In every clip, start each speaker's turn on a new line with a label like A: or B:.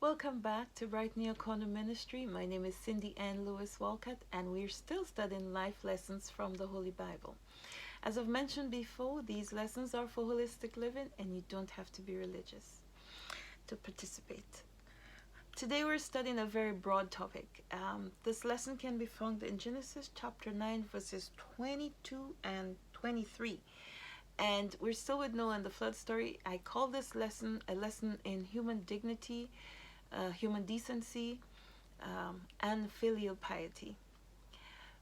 A: Welcome back to Bright New Corner Ministry. My name is Cindy Ann Lewis Walcott, and we're still studying life lessons from the Holy Bible. As I've mentioned before, these lessons are for holistic living, and you don't have to be religious to participate. Today we're studying a very broad topic. This lesson can be found in Genesis chapter 9, verses 22 and 23. And we're still with Noah and the flood story. I call this lesson a lesson in human dignity, human decency, and filial piety.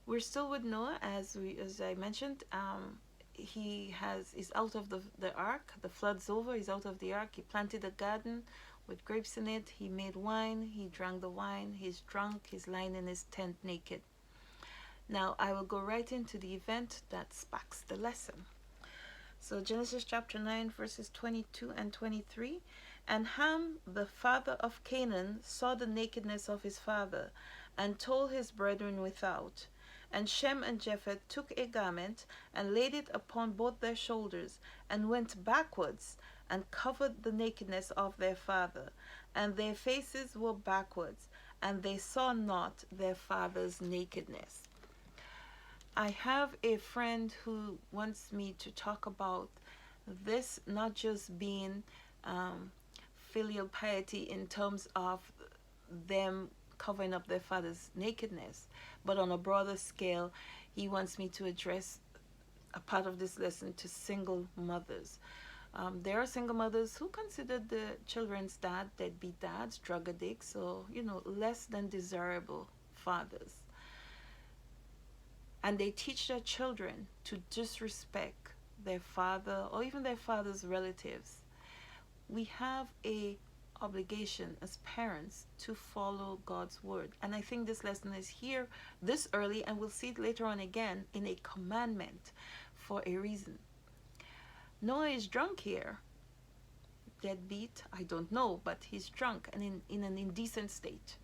A: We're still with Noah, as I mentioned. He's out of the ark. The flood's over. He's out of the ark. He planted a garden with grapes in it. He made wine. He drank the wine. He's drunk. He's lying in his tent naked. Now I will go right into the event that sparks the lesson. So Genesis chapter 9, verses 22 and 23. And Ham, the father of Canaan, saw the nakedness of his father, and told his brethren without. And Shem and Japheth took a garment, and laid it upon both their shoulders, and went backwards, and covered the nakedness of their father. And their faces were backwards, and they saw not their father's nakedness. I have a friend who wants me to talk about this not just being filial piety in terms of them covering up their father's nakedness, but on a broader scale, he wants me to address a part of this lesson to single mothers. There are single mothers who consider the children's dad deadbeat dads, drug addicts, or less than desirable fathers. And they teach their children to disrespect their father or even their father's relatives. We have a obligation as parents to follow God's word. And I think this lesson is here this early, and we'll see it later on again in a commandment for a reason. Noah is drunk here. Deadbeat, I don't know, but he's drunk and in an indecent state.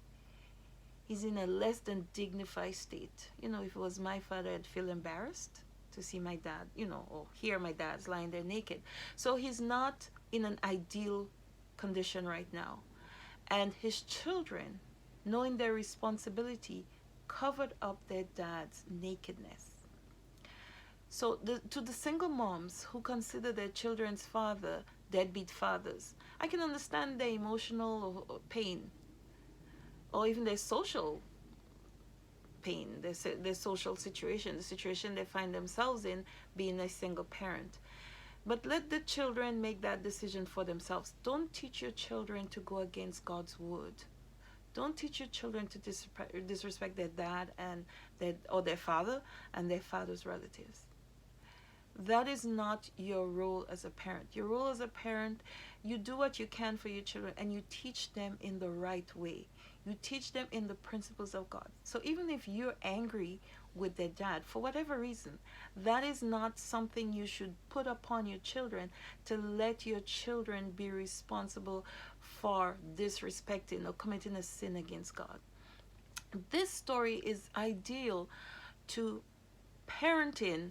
A: He's in a less than dignified state. If it was my father, I'd feel embarrassed to see my dad, or hear my dad's lying there naked. So he's not in an ideal condition right now. And his children, knowing their responsibility, covered up their dad's nakedness. So to the single moms who consider their children's father deadbeat fathers, I can understand their emotional pain, or even their social pain, their social situation, the situation they find themselves in being a single parent. But let the children make that decision for themselves. Don't teach your children to go against God's word. Don't teach your children to disrespect their dad and their father and their father's relatives. That is not your role as a parent. Your role as a parent, you do what you can for your children, and you teach them in the right way. You teach them in the principles of God. So even if you're angry with their dad, for whatever reason, that is not something you should put upon your children, to let your children be responsible for disrespecting or committing a sin against God. This story is ideal to parenting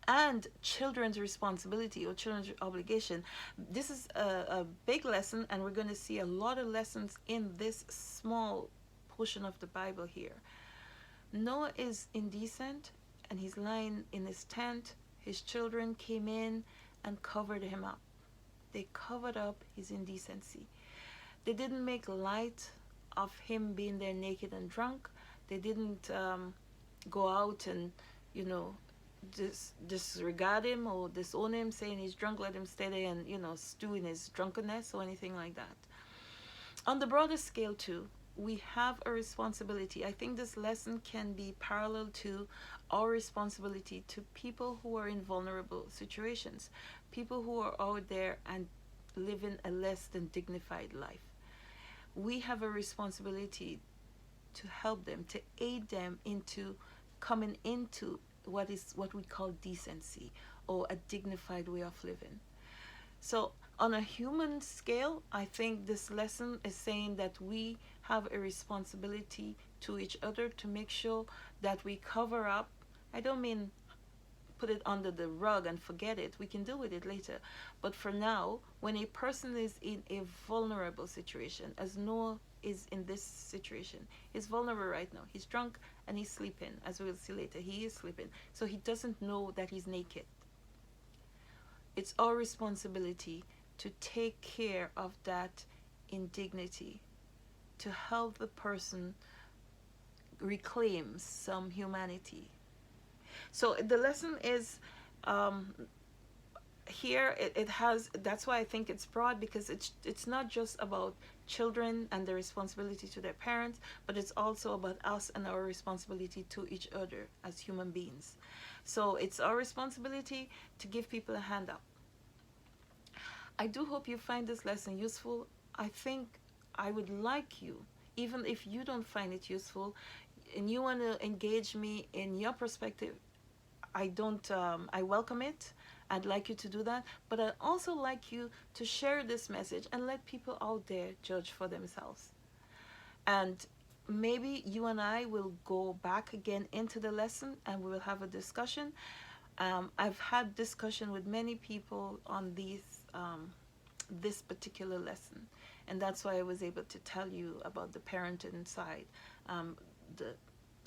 A: and children's responsibility or children's obligation. This is a big lesson, and we're going to see a lot of lessons in this small portion of the Bible here. Noah is indecent, and he's lying in his tent. His children came in and covered him up. They covered up his indecency. They didn't make light of him being there naked and drunk. They didn't go out and disregard him or disown him, saying he's drunk, let him stay there and stew in his drunkenness or anything like that. On the broader scale too, we have a responsibility. I think this lesson can be parallel to our responsibility to people who are in vulnerable situations, people who are out there and living a less than dignified life. We have a responsibility to help them, to aid them into coming into what we call decency, or a dignified way of living. So on a human scale, I think this lesson is saying that we have a responsibility to each other to make sure that we cover up. I don't mean put it under the rug and forget it. We can deal with it later. But for now, when a person is in a vulnerable situation, as Noah is in this situation, he's vulnerable right now. He's drunk and he's sleeping. As we will see later, he is sleeping. So he doesn't know that he's naked. It's our responsibility to take care of that indignity, to help the person reclaim some humanity. So the lesson is, here it has, that's why I think it's broad, because it's not just about children and their responsibility to their parents, but it's also about us and our responsibility to each other as human beings. So it's our responsibility to give people a hand up. I do hope you find this lesson useful. I think I would like you, even if you don't find it useful and you want to engage me in your perspective, I welcome it. I'd like you to do that, but I'd also like you to share this message and let people out there judge for themselves. And maybe you and I will go back again into the lesson and we will have a discussion. I've had discussion with many people on this particular lesson, and that's why I was able to tell you about the parenting side, the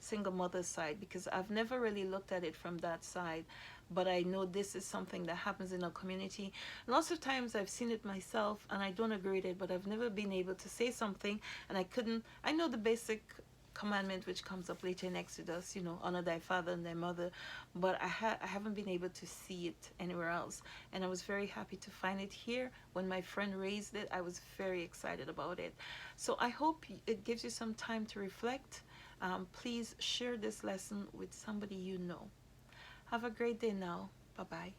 A: single mother side, because I've never really looked at it from that side, but I know this is something that happens in our community. Lots of times I've seen it myself and I don't agree with it, but I've never been able to say something, and I know the basic commandment which comes up later in Exodus, honor thy father and thy mother, but I haven't been able to see it anywhere else, and I was very happy to find it here. When my friend raised it, I was very excited about it. So I hope it gives you some time to reflect. Please share this lesson with somebody you know. Have a great day now. Bye-bye.